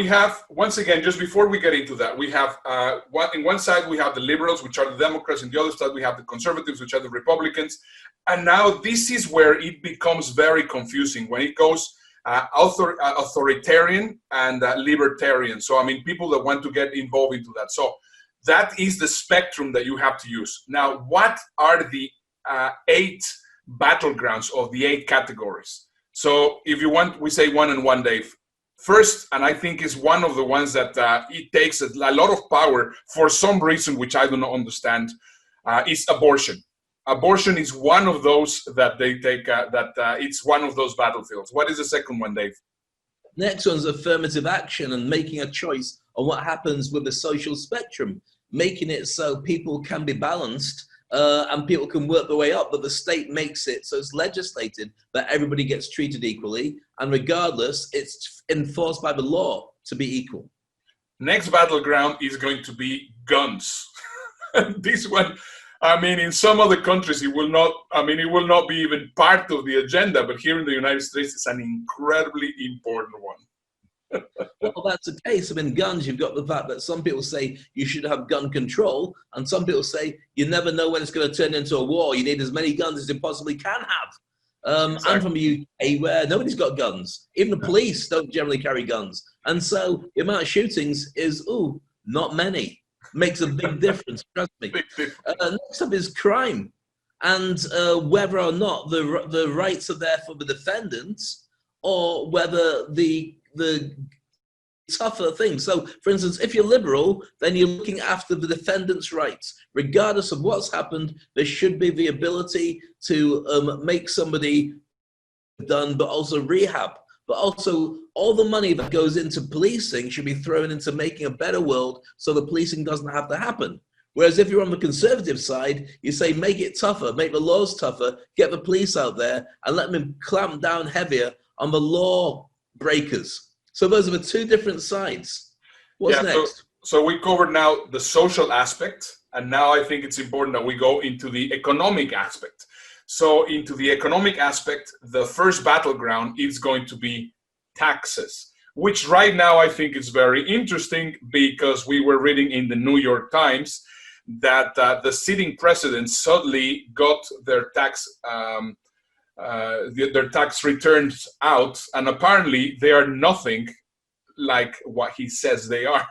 we have, once again, just before we get into that, we have, in one side, we have the liberals, which are the Democrats. In the other side, we have the conservatives, which are the Republicans. And now this is where it becomes very confusing when it goes authoritarian and libertarian. So, I mean, people that want to get involved into that. So that is the spectrum that you have to use. Now, what are the 8 battlegrounds of the 8 categories? So if you want, we say 1 and 1, Dave. First, and I think is one of the ones that it takes a lot of power for some reason, which I do not understand, is abortion. Abortion is one of those that they take, it's one of those battlefields. What is the second one, Dave? Next one's affirmative action and making a choice on what happens with the social spectrum, making it so people can be balanced and people can work their way up, but the state makes it so it's legislated that everybody gets treated equally, and regardless, it's enforced by the law to be equal. Next battleground is going to be guns. This one, I mean, in some other countries, it will not be even part of the agenda, but here in the United States, it's an incredibly important one. Well, that's the case. I mean, guns, you've got the fact that some people say you should have gun control, and some people say you never know when it's going to turn into a war. You need as many guns as you possibly can have. Exactly. I'm from the UK where nobody's got guns. Even the police don't generally carry guns. And so the amount of shootings is, not many. Makes a big difference, trust me. Next up is crime, and whether or not the rights are there for the defendants, or whether the tougher thing. So, for instance, if you're liberal, then you're looking after the defendant's rights. Regardless of what's happened, there should be the ability to make somebody done, but also rehab. But also, all the money that goes into policing should be thrown into making a better world so the policing doesn't have to happen. Whereas if you're on the conservative side, you say make it tougher, make the laws tougher, get the police out there, and let them clamp down heavier on the law breakers. So those are the 2 different sides. What's next? So we covered now the social aspect, and now I think it's important that we go into the economic aspect. So into the economic aspect, the first battleground is going to be taxes, which right now I think is very interesting because we were reading in the New York Times that the sitting president suddenly got their tax returns out, and apparently they are nothing like what he says they are.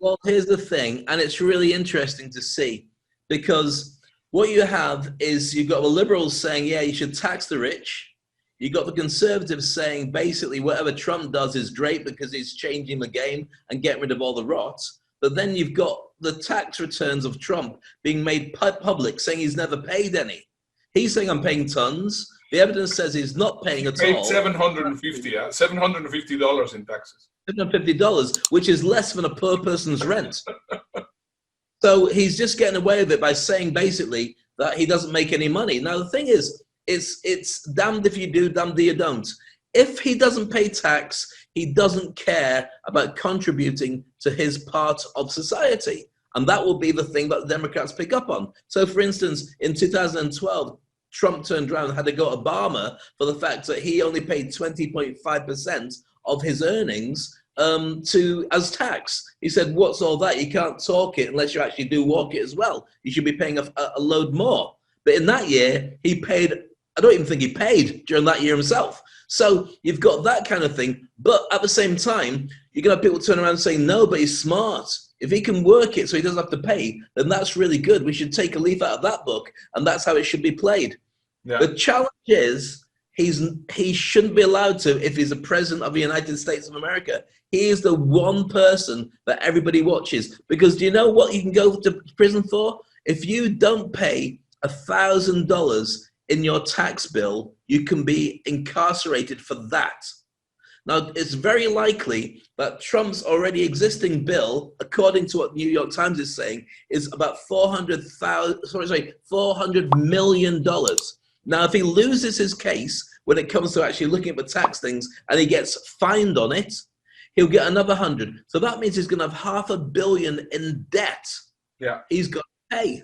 Well, here's the thing, and it's really interesting to see, because what you have is you've got the liberals saying, yeah, you should tax the rich. You've got the conservatives saying basically whatever Trump does is great because he's changing the game and getting rid of all the rot. But then you've got the tax returns of Trump being made public, saying he's never paid any. He's saying I'm paying tons. The evidence says he's not paying at all. $750 in taxes. $750, which is less than a per person's rent. So he's just getting away with it by saying basically that he doesn't make any money. Now the thing is, it's damned if you do, damned if you don't. If he doesn't pay tax, he doesn't care about contributing to his part of society. And that will be the thing that the Democrats pick up on. So for instance, in 2012, Trump turned around and had to go to Obama for the fact that he only paid 20.5% of his earnings as tax. He said, what's all that? You can't talk it unless you actually do walk it as well. You should be paying a load more. But in that year, he paid, I don't even think he paid during that year himself. So you've got that kind of thing. But at the same time, you're going to have people turn around and say, no, but he's smart. If he can work it so he doesn't have to pay, then that's really good. We should take a leaf out of that book, and that's how it should be played. Yeah. The challenge is he shouldn't be allowed to if he's the president of the United States of America. He is the one person that everybody watches. Because do you know what you can go to prison for? If you don't pay $1,000 in your tax bill, you can be incarcerated for that. Now, it's very likely that Trump's already existing bill, according to what New York Times is saying, is about $400 million. Now, if he loses his case when it comes to actually looking at the tax things and he gets fined on it, he'll get another 100. So that means he's going to have $500 million in debt. Yeah, he's got to pay.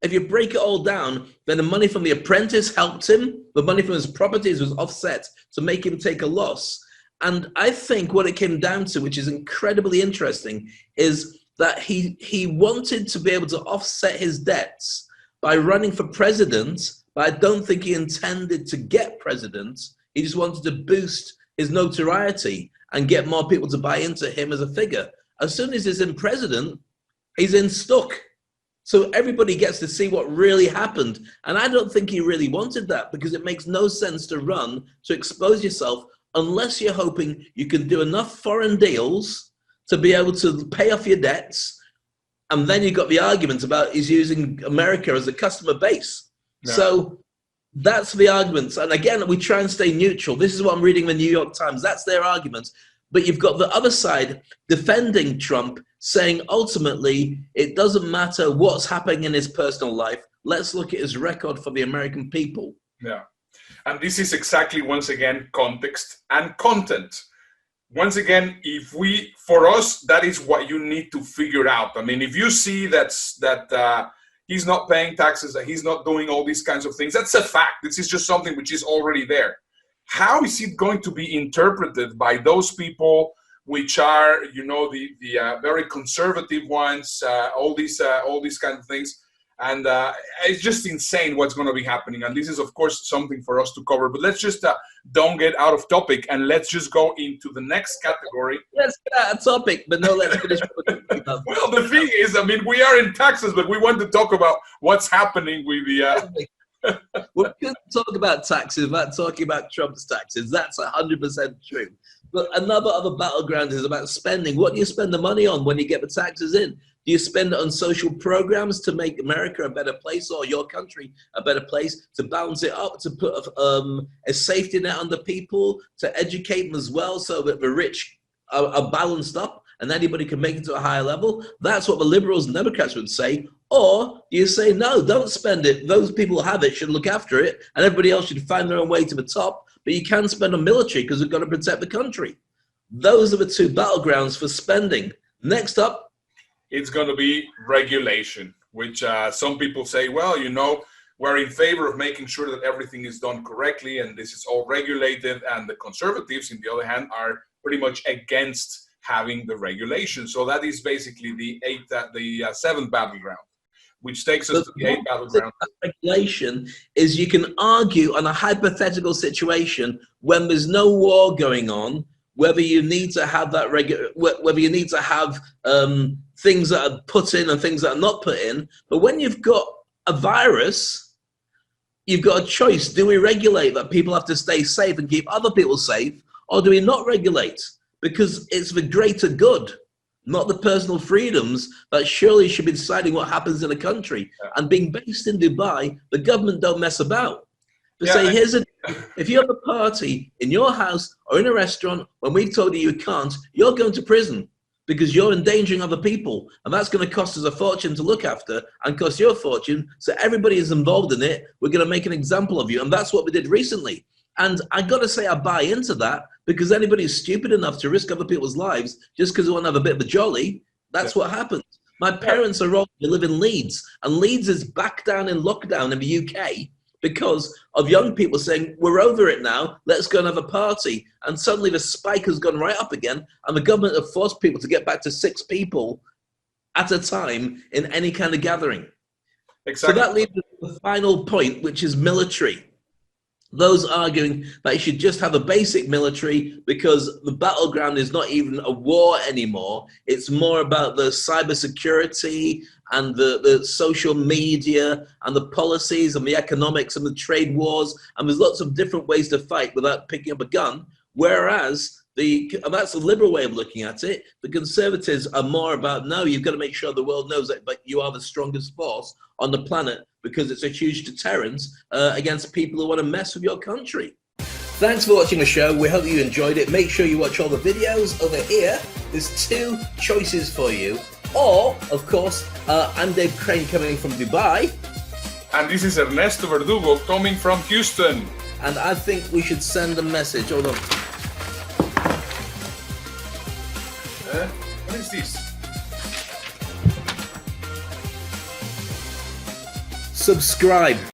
If you break it all down, then the money from The Apprentice helped him. The money from his properties was offset to make him take a loss. And I think what it came down to, which is incredibly interesting, is that he wanted to be able to offset his debts by running for president, but I don't think he intended to get president. He just wanted to boost his notoriety and get more people to buy into him as a figure. As soon as he's in president, he's in stuck. So everybody gets to see what really happened. And I don't think he really wanted that, because it makes no sense to run, to expose yourself, unless you're hoping you can do enough foreign deals to be able to pay off your debts. And then you've got the argument about he's using America as a customer base. Yeah. So that's the arguments. And again, we try and stay neutral. This is what I'm reading in the New York Times. That's their argument. But you've got the other side defending Trump, saying ultimately it doesn't matter what's happening in his personal life. Let's look at his record for the American people. Yeah. And this is exactly, once again, context and content. Once again, for us, that is what you need to figure out. I mean, if you see that he's not paying taxes, that he's not doing all these kinds of things, that's a fact. This is just something which is already there. How is it going to be interpreted by those people which are, the very conservative ones, all these kinds of things? And it's just insane what's going to be happening. And this is, of course, something for us to cover. But let's just don't get out of topic, and let's just go into the next category. Let's get out of topic, but no, let's finish. Well, the thing is, I mean, we are in taxes, but we want to talk about what's happening with the... We couldn't talk about taxes without talking about Trump's taxes. That's 100% true. But other battleground is about spending. What do you spend the money on when you get the taxes in? Do you spend it on social programs to make America a better place, or your country a better place, to balance it up, to put a safety net on the people, to educate them as well so that the rich are balanced up and anybody can make it to a higher level? That's what the liberals and Democrats would say. Or you say, no, don't spend it. Those people who have it should look after it, and everybody else should find their own way to the top. But you can spend on military because we've got to protect the country. Those are the two battlegrounds for spending. Next up, it's going to be regulation, which some people say, well, we're in favor of making sure that everything is done correctly and this is all regulated. And the conservatives, on the other hand, are pretty much against having the regulation. So that is basically the seventh battleground, which takes us to the eighth battleground. Regulation is, you can argue on a hypothetical situation when there's no war going on, whether you need to have that whether you need to have things that are put in and things that are not put in. But when you've got a virus, you've got a choice. Do we regulate that people have to stay safe and keep other people safe, or do we not regulate? Because it's the greater good, not the personal freedoms, that surely should be deciding what happens in a country. Yeah. And being based in Dubai, the government don't mess about. They say, if you have a party in your house or in a restaurant, when we've told you can't, you're going to prison because you're endangering other people. And that's going to cost us a fortune to look after and cost you a fortune. So everybody is involved in it. We're going to make an example of you. And that's what we did recently. And I got to say, I buy into that, because anybody who's stupid enough to risk other people's lives just because they want to have a bit of a jolly, that's what happens. My parents are all, they live in Leeds, and Leeds is back down in lockdown in the UK because of young people saying, we're over it now, let's go and have a party. And suddenly the spike has gone right up again, and the government have forced people to get back to 6 people at a time in any kind of gathering. Exactly. So that leads to the final point, which is military. Those arguing that you should just have a basic military because the battleground is not even a war anymore. It's more about the cybersecurity and the social media and the policies and the economics and the trade wars. And there's lots of different ways to fight without picking up a gun. Whereas and that's a liberal way of looking at it. The conservatives are more about, no, you've got to make sure the world knows that but you are the strongest force on the planet, because it's a huge deterrent against people who want to mess with your country. Thanks for watching the show. We hope you enjoyed it. Make sure you watch all the videos over here. There's 2 choices for you. Or, of course, I'm Dave Crane coming from Dubai. And this is Ernesto Verdugo coming from Houston. And I think we should send a message. Hold on. What is this? Subscribe.